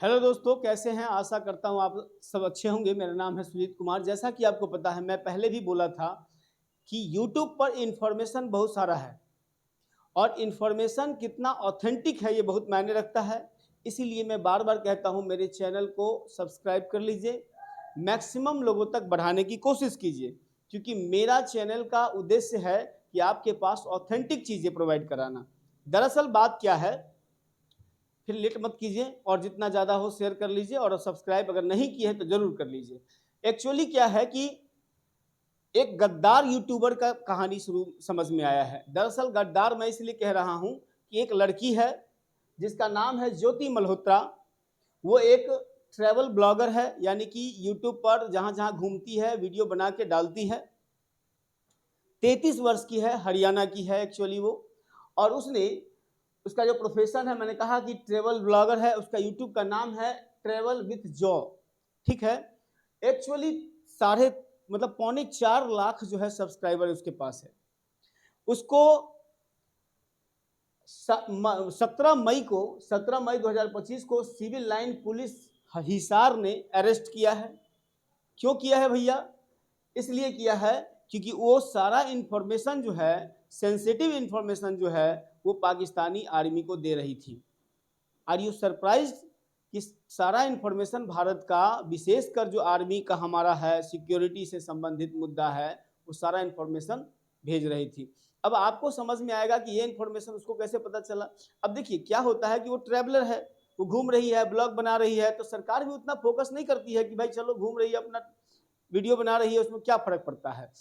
Hello दोस्तों, कैसे हैं? आशा करता हूँ आप सब अच्छे होंगे। मेरा नाम है सुजीत कुमार। जैसा कि आपको पता है, मैं पहले भी बोला था कि यूट्यूब पर इन्फॉर्मेशन बहुत सारा है और इन्फॉर्मेशन कितना ऑथेंटिक है ये बहुत मायने रखता है। इसीलिए मैं बार बार कहता हूँ, मेरे चैनल को सब्सक्राइब कर लीजिए, मैक्सिमम लोगों तक बढ़ाने की कोशिश कीजिए, क्योंकि मेरा चैनल का उद्देश्य है कि आपके पास ऑथेंटिक चीज़ें प्रोवाइड कराना। दरअसल बात क्या है, फिर लेट मत कीजिए और जितना ज़्यादा हो शेयर कर लीजिए और सब्सक्राइब अगर नहीं किए हैं तो ज़रूर कर लीजिए। एक्चुअली क्या है कि एक गद्दार यूट्यूबर का कहानी शुरू समझ में आया है। दरअसल गद्दार मैं इसलिए कह रहा हूँ कि एक लड़की है जिसका नाम है ज्योति मल्होत्रा। वो एक ट्रैवल ब्लॉगर है, यानी कि यूट्यूब पर जहाँ जहाँ घूमती है वीडियो बना के डालती है। 33 वर्ष की है, हरियाणा की है एक्चुअली वो। और उसने उसका जो प्रोफेशन है, मैंने कहा कि ट्रेवल ब्लॉगर है। उसका यूट्यूब का नाम है ट्रेवल विथ जॉ, ठीक है। एक्चुअली साढ़े मतलब 4.25 लाख जो है सब्सक्राइबर उसके पास है। उसको 17 मई 2025 को सिविल लाइन पुलिस हिसार ने अरेस्ट किया है। क्यों किया है भैया? इसलिए किया है क्योंकि वो सारा इंफॉर्मेशन जो है, सेंसिटिव इंफॉर्मेशन जो है, वो पाकिस्तानी आर्मी को दे रही थी। आर यू सरप्राइज कि सारा इंफॉर्मेशन भारत का, विशेषकर जो आर्मी का हमारा है, सिक्योरिटी से संबंधित मुद्दा है, वो सारा इंफॉर्मेशन भेज रही थी। अब आपको समझ में आएगा कि ये इंफॉर्मेशन उसको कैसे पता चला। अब देखिए क्या होता है कि वो ट्रैवलर है, वो घूम रही है, ब्लॉग बना रही है, तो सरकार भी उतना फोकस नहीं करती है कि भाई चलो घूम रही है, अपना वीडियो बना रही है, उसमें क्या फर्क पड़ता है।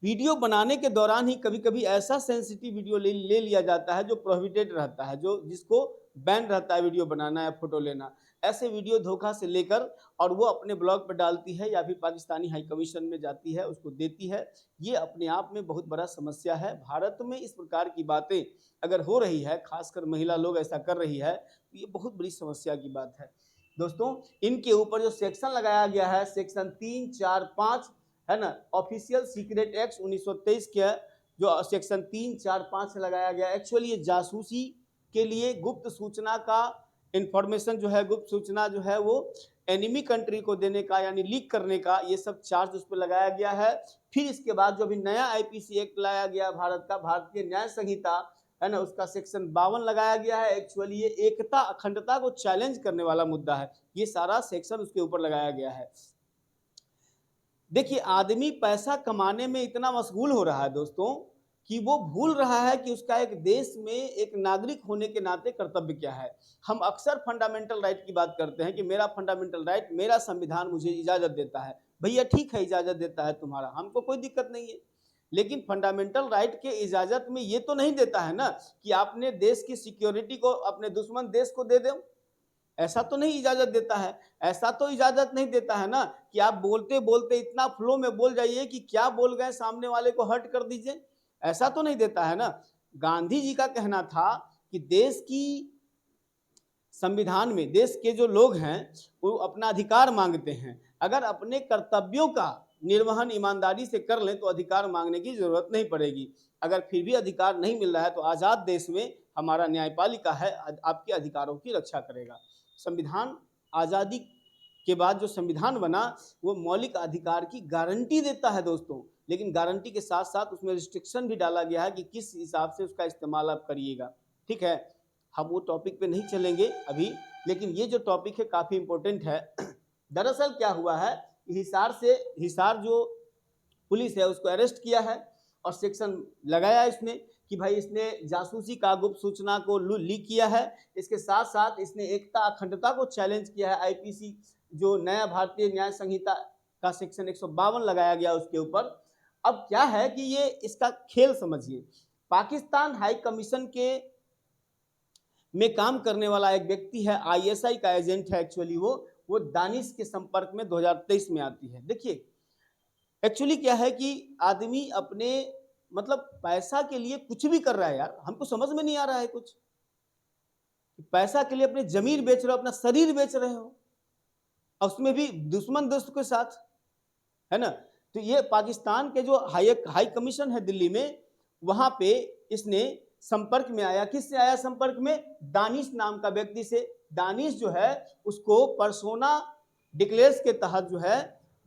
वीडियो बनाने के दौरान ही कभी कभी ऐसा सेंसिटिव वीडियो ले लिया जाता है जो प्रोहिबिटेड रहता है, जो जिसको बैन रहता है वीडियो बनाना या फोटो लेना। ऐसे वीडियो धोखा से लेकर और वो अपने ब्लॉग पर डालती है या फिर पाकिस्तानी हाई कमीशन में जाती है, उसको देती है। ये अपने आप में बहुत बड़ा समस्या है। भारत में इस प्रकार की बातें अगर हो रही है, खासकर महिला लोग ऐसा कर रही है, तो ये बहुत बड़ी समस्या की बात है। दोस्तों, इनके ऊपर जो सेक्शन लगाया गया है, सेक्शन 3, 4, 5 है ना, ऑफिशियल सीक्रेट एक्ट 1923 के जो सेक्शन 3, 4, 5 से लगाया गया। एक्चुअली ये जासूसी के लिए गुप्त सूचना का इंफॉर्मेशन जो है, गुप्त सूचना जो है वो एनिमी कंट्री को देने का, यानी लीक करने का, ये सब चार्ज उस पर लगाया गया है। फिर इसके बाद जो अभी नया आईपीसी एक्ट लाया गया भारत का, भारतीय न्याय संहिता है ना, उसका सेक्शन 52 लगाया गया है। एक्चुअली ये एकता अखंडता को चैलेंज करने वाला मुद्दा है, ये सारा सेक्शन उसके ऊपर लगाया गया है। देखिए, आदमी पैसा कमाने में इतना मशगूल हो रहा है दोस्तों कि वो भूल रहा है कि उसका एक देश में एक नागरिक होने के नाते कर्तव्य क्या है। हम अक्सर फंडामेंटल राइट की बात करते हैं कि मेरा फंडामेंटल राइट, मेरा संविधान मुझे इजाजत देता है। भैया ठीक है, इजाजत देता है तुम्हारा, हमको कोई दिक्कत नहीं है। लेकिन फंडामेंटल राइट के इजाजत में ये तो नहीं देता है ना कि आपने देश की सिक्योरिटी को अपने दुश्मन देश को दे दो। ऐसा तो नहीं इजाजत देता है। ऐसा तो इजाजत नहीं देता है ना कि आप बोलते बोलते इतना फ्लो में बोल जाइए कि क्या बोल गए सामने वाले को हर्ट कर दीजिए। ऐसा तो नहीं देता है ना। गांधी जी का कहना था कि देश की संविधान में देश के जो लोग हैं वो अपना अधिकार मांगते हैं। अगर अपने कर्तव्यों का निर्वहन ईमानदारी से कर लें तो अधिकार मांगने की जरूरत नहीं पड़ेगी। अगर फिर भी अधिकार नहीं मिल रहा है तो आजाद देश में हमारा न्यायपालिका है, आपके अधिकारों की रक्षा करेगा। संविधान, आज़ादी के बाद जो संविधान बना वो मौलिक अधिकार की गारंटी देता है दोस्तों, लेकिन गारंटी के साथ साथ उसमें रिस्ट्रिक्शन भी डाला गया है कि किस हिसाब से उसका इस्तेमाल आप करिएगा। ठीक है, हम वो टॉपिक पे नहीं चलेंगे अभी, लेकिन ये जो टॉपिक है काफ़ी इंपॉर्टेंट है। दरअसल क्या हुआ है, हिसार जो पुलिस है उसको अरेस्ट किया है और सेक्शन लगाया इसने कि भाई इसने जासूसी का, गुप्त सूचना को लीक किया है। इसके साथ साथ इसने एकता अखंडता को चैलेंज किया है। आईपीसी जो नया भारतीय न्याय संहिता का सेक्शन 152 लगाया गया उसके ऊपर। अब क्या है कि ये इसका खेल समझिए। पाकिस्तान हाई कमीशन के में काम करने वाला एक व्यक्ति है, आईएसआई का एजेंट है एक्चुअली वो दानिश के संपर्क में 2023 में आती है। देखिए एक्चुअली क्या है कि आदमी अपने मतलब पैसा के लिए कुछ भी कर रहा है यार, हमको समझ में नहीं आ रहा है कुछ। पैसा के लिए अपने जमीन बेच रहे हो, अपना शरीर बेच रहे हो, और उसमें भी दुश्मन दोस्त के साथ, है ना। तो ये पाकिस्तान के जो हाई कमीशन है दिल्ली में, वहां पे इसने संपर्क में आया। किससे आया संपर्क में? दानिश नाम का व्यक्ति से। दानिश जो है उसको पर्सोना डिक्लेयर्स के तहत जो है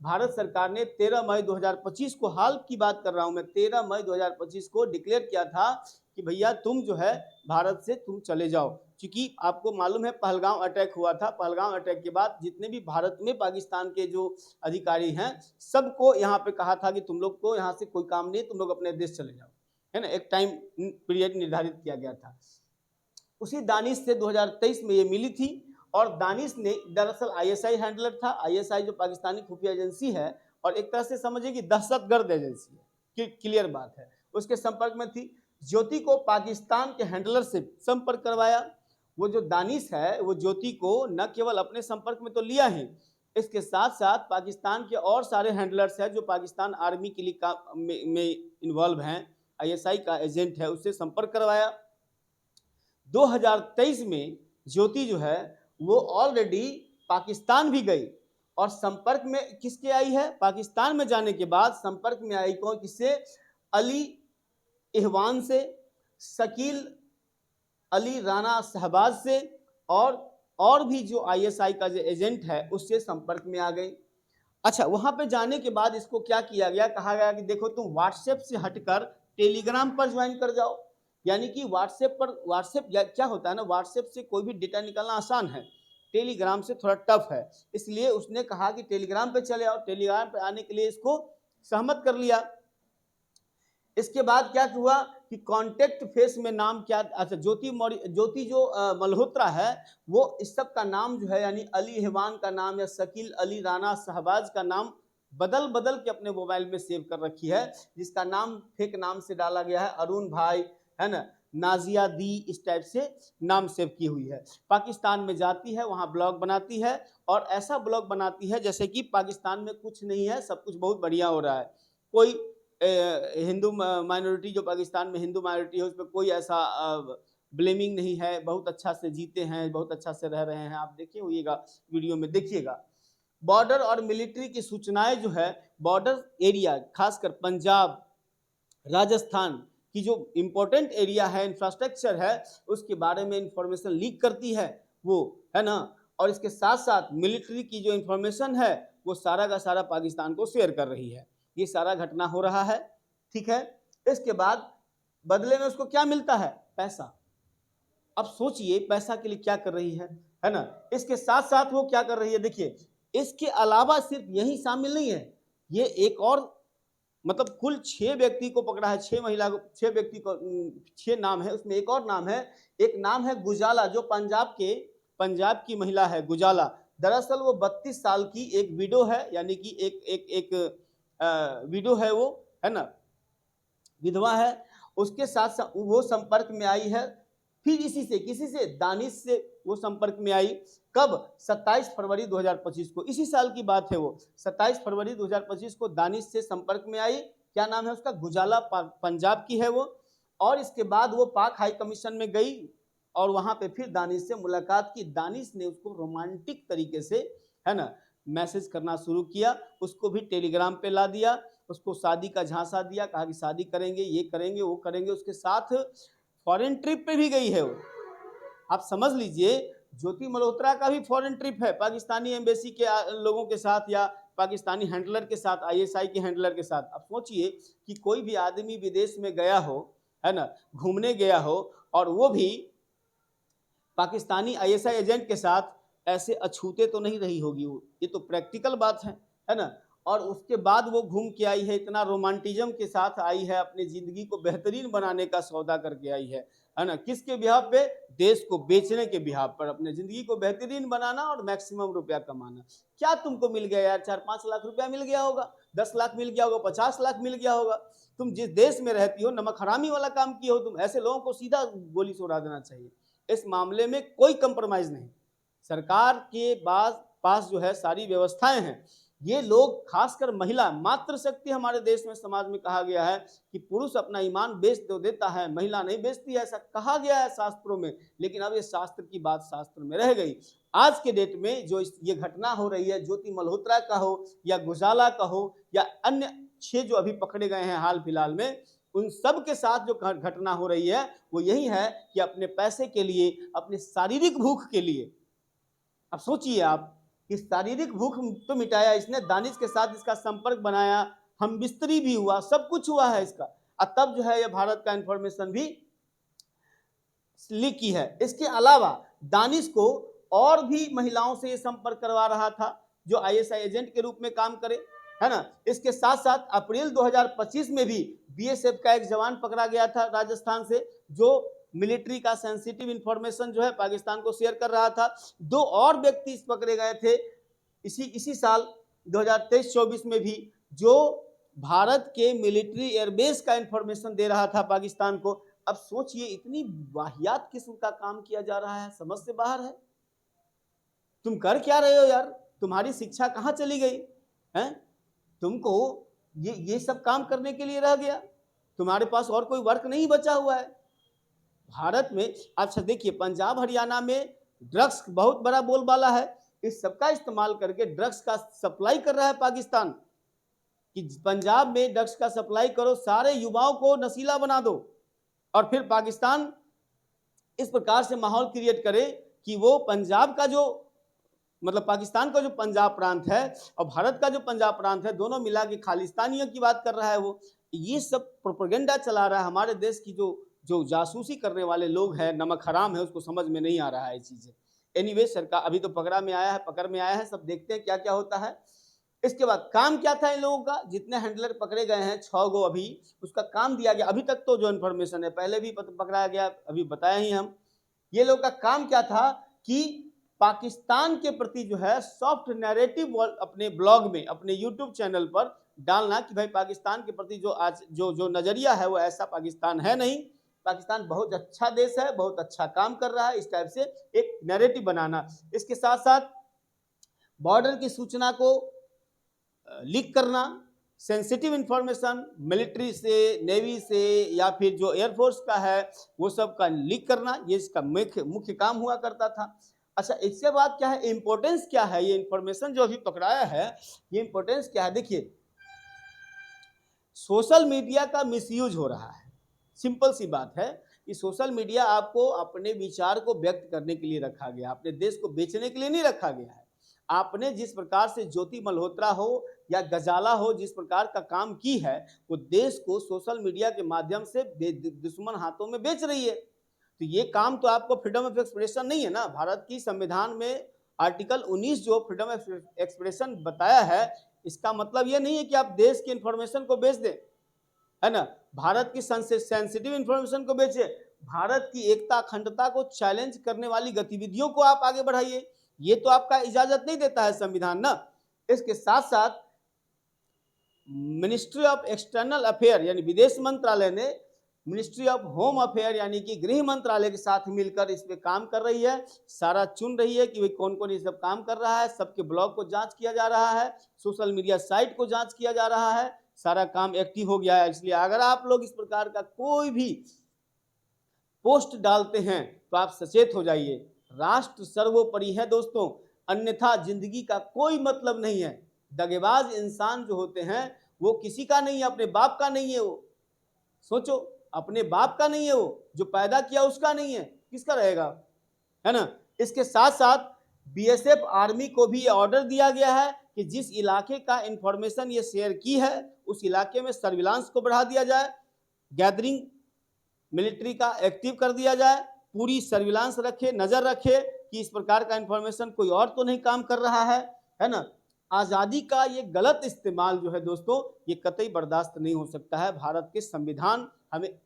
भारत सरकार ने 13 मई 2025 को, हाल की बात कर रहा हूं मैं, 13 मई 2025 को डिक्लेयर किया था कि भैया तुम जो है भारत से तुम चले जाओ। क्योंकि आपको मालूम है पहलगाम अटैक हुआ था। पहलगाम अटैक के बाद जितने भी भारत में पाकिस्तान के जो अधिकारी हैं सबको यहाँ पे कहा था कि तुम लोग को यहाँ से कोई काम नहीं, तुम लोग अपने देश चले जाओ, है ना। एक टाइम पीरियड निर्धारित किया गया था। उसी दानिश से 2023 में ये मिली थी और दानिश ने दरअसल आईएसआई हैंडलर था। आईएसआई जो पाकिस्तानी खुफिया एजेंसी है और एक तरह से समझिए कि दहशतगर्द एजेंसी है, क्लियर बात है। उसके संपर्क में थी। ज्योति को पाकिस्तान के हैंडलर से संपर्क करवाया। वो जो दानिश है वो ज्योति को न केवल अपने संपर्क में तो लिया ही, इसके साथ साथ पाकिस्तान के और सारे हैंडलर्स हैं जो पाकिस्तान आर्मी के लिए में इन्वॉल्व हैं, आईएसआई का एजेंट है, उससे संपर्क करवाया। 2023 में ज्योति जो है वो ऑलरेडी पाकिस्तान भी गई और संपर्क में किसके आई है? पाकिस्तान में जाने के बाद संपर्क में आई कौन? किससे? अली इहवान से, शकील अली राना शहबाज से और भी जो आईएसआई का जो एजेंट है उससे संपर्क में आ गई। अच्छा, वहां पे जाने के बाद इसको क्या किया गया? कहा गया कि देखो तुम व्हाट्सएप से हटकर टेलीग्राम पर ज्वाइन कर जाओ। यानी कि व्हाट्सएप क्या होता है ना, व्हाट्सएप से कोई भी डेटा निकालना आसान है, टेलीग्राम से थोड़ा टफ है। इसलिए उसने कहा कि टेलीग्राम पे चले आओ। टेलीग्राम पे आने के लिए इसको सहमत कर लिया। इसके बाद क्या हुआ कि कॉन्टेक्ट फेस में नाम क्या? अच्छा, ज्योति जो मल्होत्रा है वो इस सब का नाम जो है यानी अली इहवान का नाम या शकील अली राना शहबाज का नाम बदल बदल के अपने मोबाइल में सेव कर रखी है, जिसका नाम फेक नाम से डाला गया है, अरुण भाई, है ना, नाजिया दी, इस टाइप से नाम सेव की हुई है। पाकिस्तान में जाती है, वहां ब्लॉग बनाती है और ऐसा ब्लॉग बनाती है जैसे कि पाकिस्तान में कुछ नहीं है, सब कुछ बहुत बढ़िया हो रहा है। कोई हिंदू माइनॉरिटी जो पाकिस्तान में हिंदू माइनॉरिटी है उस पर कोई ऐसा ब्लेमिंग नहीं है, बहुत अच्छा से जीते हैं, बहुत अच्छा से रह रहे हैं। आप देखिए होइएगा, वीडियो में देखिएगा। बॉर्डर और मिलिट्री की सूचनाएं जो है बॉर्डर एरिया, खासकर पंजाब राजस्थान की जो इंपॉर्टेंट एरिया है, इंफ्रास्ट्रक्चर है, उसके बारे में इंफॉर्मेशन लीक करती है वो, है ना। और इसके साथ साथ मिलिट्री की जो इंफॉर्मेशन है वो सारा का सारा पाकिस्तान को शेयर कर रही है। ये सारा घटना हो रहा है, ठीक है। इसके बाद बदले में उसको क्या मिलता है? पैसा। अब सोचिए पैसा के लिए क्या कर रही है ना। इसके साथ साथ वो क्या कर रही है, देखिए, इसके अलावा सिर्फ यही शामिल नहीं है, ये एक और मतलब कुल 6 व्यक्ति को पकड़ा है, 6 महिला को, 6 व्यक्ति को, 6 नाम है, उसमें एक और नाम है, एक नाम है गुजाला, जो पंजाब की महिला है गुजाला। दरअसल वो 32 साल की एक विडो है, यानी कि एक विडो है वो, है ना, विधवा है। उसके साथ वो संपर्क में आई है। फिर किसी से दानिश से वो संपर्क में आई। कब? 27 फरवरी 2025 को, इसी साल की बात है वो। 27 फरवरी 2025 को दानिश से संपर्क में आई। क्या नाम है उसका? गुजाला, पंजाब की है वो। और इसके बाद वो पाक हाई कमीशन में गई और वहां पे फिर दानिश से मुलाकात की। दानिश ने उसको रोमांटिक तरीके से, है ना, मैसेज करना शुरू किया, उसको भी टेलीग्राम पे ला दिया, उसको शादी का झांसा दिया, कहा कि शादी करेंगे, ये करेंगे, वो करेंगे। उसके साथ फॉरेन ट्रिप पे भी गई है वो। आप समझ लीजिए ज्योति मल्होत्रा का भी फॉरेन ट्रिप है पाकिस्तानी एम्बेसी के लोगों के साथ या पाकिस्तानी हैंडलर के साथ, आईएसआई के हैंडलर के साथ। आप सोचिए कि कोई भी आदमी विदेश में गया हो, है ना, घूमने गया हो, और वो भी पाकिस्तानी आईएसआई एजेंट के साथ, ऐसे अछूते तो नहीं रही होगी वो, ये तो प्रैक्टिकल बात है ना। और उसके बाद वो घूम के आई है, इतना रोमांटिज्म के साथ आई है, अपनी जिंदगी को बेहतरीन बनाने का सौदा करके आई है ना। किसके बिहाफ पे? देश को बेचने के बिहाफ पर, अपने जिंदगी को बेहतरीन बनाना और मैक्सिमम रुपया कमाना। क्या तुमको मिल गया यार? 4-5 लाख रुपया मिल गया होगा, 10 लाख मिल गया होगा, 50 लाख मिल गया होगा। तुम जिस देश में रहती हो, नमक हरामी वाला काम किए हो तुम। ऐसे लोगों को सीधा गोली से उड़ा देना चाहिए। इस मामले में कोई कंप्रोमाइज नहीं। सरकार के पास जो है सारी व्यवस्थाएं हैं। ये लोग, खासकर महिला, मातृ शक्ति हमारे देश में, समाज में कहा गया है कि पुरुष अपना ईमान बेच तो देता है, महिला नहीं बेचती है, ऐसा कहा गया है शास्त्रों में। लेकिन अब ये शास्त्र की बात शास्त्र में रह गई। आज के डेट में जो ये घटना हो रही है, ज्योति मल्होत्रा का हो या गुजाला का हो या अन्य 6 जो अभी पकड़े गए हैं हाल फिलहाल में, उन सब के साथ जो घटना हो रही है वो यही है कि अपने पैसे के लिए, अपने शारीरिक भूख के लिए। अब सोचिए आप कि शारीरिक भूख तो मिटाया इसने, दानिश के साथ इसका संपर्क बनाया, हम बिस्तरी भी हुआ, सब कुछ हुआ है इसका, और तब जो है ये भारत का इंफॉर्मेशन भी लीक की है। इसके अलावा दानिश को और भी महिलाओं से ये संपर्क करवा रहा था जो आईएसआई एजेंट के रूप में काम करे, है ना। इसके साथ साथ अप्रैल 2025 में भी बीएसएफ का एक जवान पकड़ा गया था राजस्थान से, जो मिलिट्री का सेंसिटिव इंफॉर्मेशन जो है पाकिस्तान को शेयर कर रहा था। 2 और व्यक्ति पकड़े गए थे इसी साल 2023-24 में भी, जो भारत के मिलिट्री एयरबेस का इंफॉर्मेशन दे रहा था पाकिस्तान को। अब सोचिए इतनी वाहियात किस्म का काम किया जा रहा है, समझ से बाहर है। तुम कर क्या रहे हो यार, तुम्हारी शिक्षा कहाँ चली गई है? तुमको ये सब काम करने के लिए रह गया, तुम्हारे पास और कोई वर्क नहीं बचा हुआ है भारत में। अच्छा देखिए, पंजाब हरियाणा में ड्रग्स बहुत बड़ा बोलबाला है, इस सबका इस्तेमाल करके ड्रग्स का सप्लाई कर रहा है पाकिस्तान, कि पंजाब में ड्रग्स का सप्लाई करो, सारे युवाओं को नशीला बना दो, और फिर पाकिस्तान इस प्रकार से माहौल क्रिएट करे कि वो पंजाब का जो मतलब पाकिस्तान का जो पंजाब प्रांत है और भारत का जो पंजाब प्रांत है, दोनों मिला के खालिस्तानियों की बात कर रहा है वो। ये सब प्रोपेगेंडा चला रहा है। हमारे देश की जो जासूसी करने वाले लोग हैं, नमक हराम है, उसको समझ में नहीं आ रहा है चीजें। एनीवे, सरकार अभी तो पकड़ में आया है, सब देखते हैं क्या क्या होता है। इसके बाद काम क्या था इन लोगों का, जितने हैंडलर पकड़े गए हैं 6 गो, अभी उसका काम दिया गया। अभी तक तो जो इन्फॉर्मेशन है, पहले भी पकड़ाया गया, अभी बताया ही हम। ये लोग का काम क्या था कि पाकिस्तान के प्रति जो है सॉफ्ट नैरेटिव अपने ब्लॉग में, अपने यूट्यूब चैनल पर डालना कि भाई पाकिस्तान के प्रति जो आज जो नजरिया है वो ऐसा पाकिस्तान है नहीं, पाकिस्तान बहुत अच्छा देश है, बहुत अच्छा काम कर रहा है, इस टाइप से एक नैरेटिव बनाना। इसके साथ साथ बॉर्डर की सूचना को लीक करना, सेंसिटिव इंफॉर्मेशन मिलिट्री से, नेवी से या फिर जो एयरफोर्स का है वो सब का लीक करना, ये इसका मुख्य काम हुआ करता था। अच्छा, इसके बाद क्या है, इंपॉर्टेंस क्या है, ये इंफॉर्मेशन जो अभी पकड़ाया है ये इंपॉर्टेंस क्या है। देखिए, सोशल मीडिया का मिसयूज हो रहा है। सिंपल सी बात है कि सोशल मीडिया आपको अपने विचार को व्यक्त करने के लिए रखा गया, अपने देश को बेचने के लिए नहीं रखा गया है। आपने जिस प्रकार से ज्योति मल्होत्रा हो या गजाला हो जिस प्रकार का काम की है, वो देश को सोशल मीडिया के माध्यम से दुश्मन हाथों में बेच रही है। तो ये काम तो आपको फ्रीडम ऑफ एक्सप्रेशन नहीं है ना। भारत की संविधान में आर्टिकल 19 जो फ्रीडम ऑफ एक्सप्रेशन बताया है, इसका मतलब ये नहीं है कि आप देश की इंफॉर्मेशन को बेच दें, है ना, भारत की सेंसिटिव इंफॉर्मेशन को बेचे, भारत की एकता अखंडता को चैलेंज करने वाली गतिविधियों को आप आगे बढ़ाइए, ये तो आपका इजाजत नहीं देता है संविधान ना। इसके साथ साथ मिनिस्ट्री ऑफ एक्सटर्नल अफेयर यानी विदेश मंत्रालय ने मिनिस्ट्री ऑफ होम अफेयर यानी कि गृह मंत्रालय के साथ मिलकर इस पे काम कर रही है, सारा चुन रही है कि भाई कौन कौन ये सब काम कर रहा है, सबके ब्लॉग को जांच किया जा रहा है, सोशल मीडिया साइट को जांच किया जा रहा है, सारा काम एक्टिव हो गया है। इसलिए अगर आप लोग इस प्रकार का कोई भी पोस्ट डालते हैं तो आप सचेत हो जाइए, राष्ट्र सर्वोपरि है दोस्तों, अन्यथा जिंदगी का कोई मतलब नहीं है। दगेबाज इंसान जो होते हैं वो किसी का नहीं है, अपने बाप का नहीं है, वो सोचो, अपने बाप का नहीं है, वो जो पैदा किया उसका नहीं है, किसका रहेगा, है ना। इसके साथ साथ बीएसएफ आर्मी को भी ऑर्डर दिया गया है कि जिस इलाके का इंफॉर्मेशन ये शेयर की है उस इलाके में सर्विलांस को बढ़ा दिया जाए, गैदरिंग मिलिट्री का एक्टिव कर दिया जाए, पूरी सर्विलांस रखे, नजर रखे कि इस प्रकार का इंफॉर्मेशन कोई और तो नहीं काम कर रहा है ना। आज़ादी का ये गलत इस्तेमाल जो है दोस्तों, ये कतई बर्दाश्त नहीं हो सकता है। भारत के संविधान हमें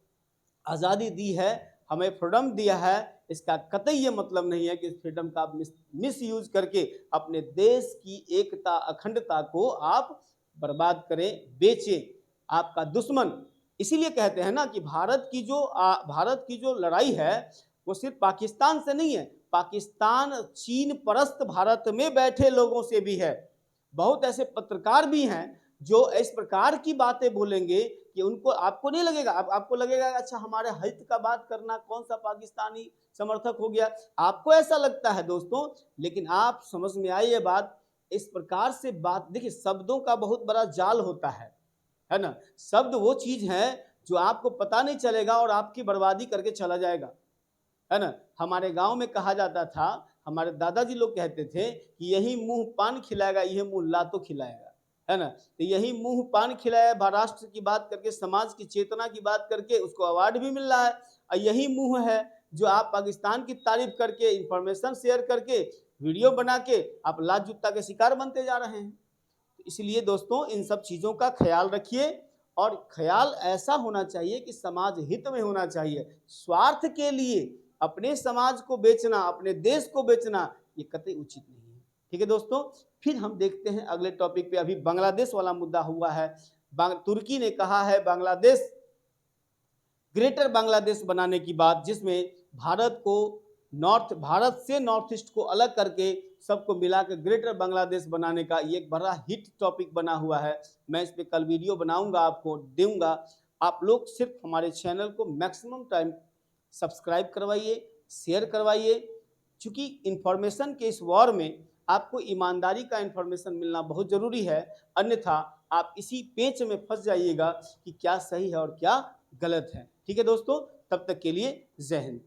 आज़ादी दी है, हमें फ्रीडम दिया है, इसका कतई ये मतलब नहीं है कि इस फ्रीडम का मिस यूज करके अपने देश की एकता अखंडता को आप बर्बाद करें, बेचें। आपका दुश्मन, इसीलिए कहते हैं ना कि भारत की जो लड़ाई है वो सिर्फ पाकिस्तान से नहीं है, पाकिस्तान चीन परस्त भारत में बैठे लोगों से भी है। बहुत ऐसे पत्रकार भी हैं जो इस प्रकार की बातें बोलेंगे कि उनको, आपको नहीं लगेगा, आपको लगेगा अच्छा हमारे हित का बात करना कौन सा पाकिस्तानी समर्थक हो गया, आपको ऐसा लगता है दोस्तों। लेकिन आप समझ में आई ये बात, इस प्रकार से बात, देखिए शब्दों का बहुत बड़ा जाल होता है ना। शब्द वो चीज है जो आपको पता नहीं चलेगा और आपकी बर्बादी करके चला जाएगा, है ना। हमारे गांव में कहा जाता था, हमारे दादाजी लोग कहते थे कि यही मुंह पान खिलाएगा, यही मुंह लातो खिलाएगा, है ना। तो यही मुंह पान खिलाया, महाराष्ट्र की बात करके, समाज की चेतना की बात करके उसको अवार्ड भी मिल रहा है, और यही मुंह है जो आप पाकिस्तान की तारीफ करके, इंफॉर्मेशन शेयर करके, वीडियो बना के आप लात जूता के शिकार बनते जा रहे हैं। इसलिए दोस्तों इन सब चीज़ों का ख्याल रखिए, और ख्याल ऐसा होना चाहिए कि समाज हित में होना चाहिए। स्वार्थ के लिए अपने समाज को बेचना, अपने देश को बेचना, ये कतई उचित नहीं है। ठीक है दोस्तों, फिर हम देखते हैं अगले टॉपिक पे। अभी बांग्लादेश वाला मुद्दा हुआ है। तुर्की ने कहा है बांग्लादेश, ग्रेटर बांग्लादेश बनाने की बात, जिसमें भारत से नॉर्थ ईस्ट को अलग करके सबको मिलाकर ग्रेटर बांग्लादेश बनाने का ये एक बड़ा हिट टॉपिक बना हुआ है। मैं इस पे कल वीडियो बनाऊंगा, आपको दूंगा। आप लोग सिर्फ हमारे चैनल को मैक्सिमम टाइम सब्सक्राइब करवाइए, शेयर करवाइए, क्योंकि इंफॉर्मेशन के इस वॉर में आपको ईमानदारी का इंफॉर्मेशन मिलना बहुत ज़रूरी है। अन्यथा आप इसी पेच में फंस जाइएगा कि क्या सही है और क्या गलत है। ठीक है दोस्तों, तब तक के लिए जय हिंद।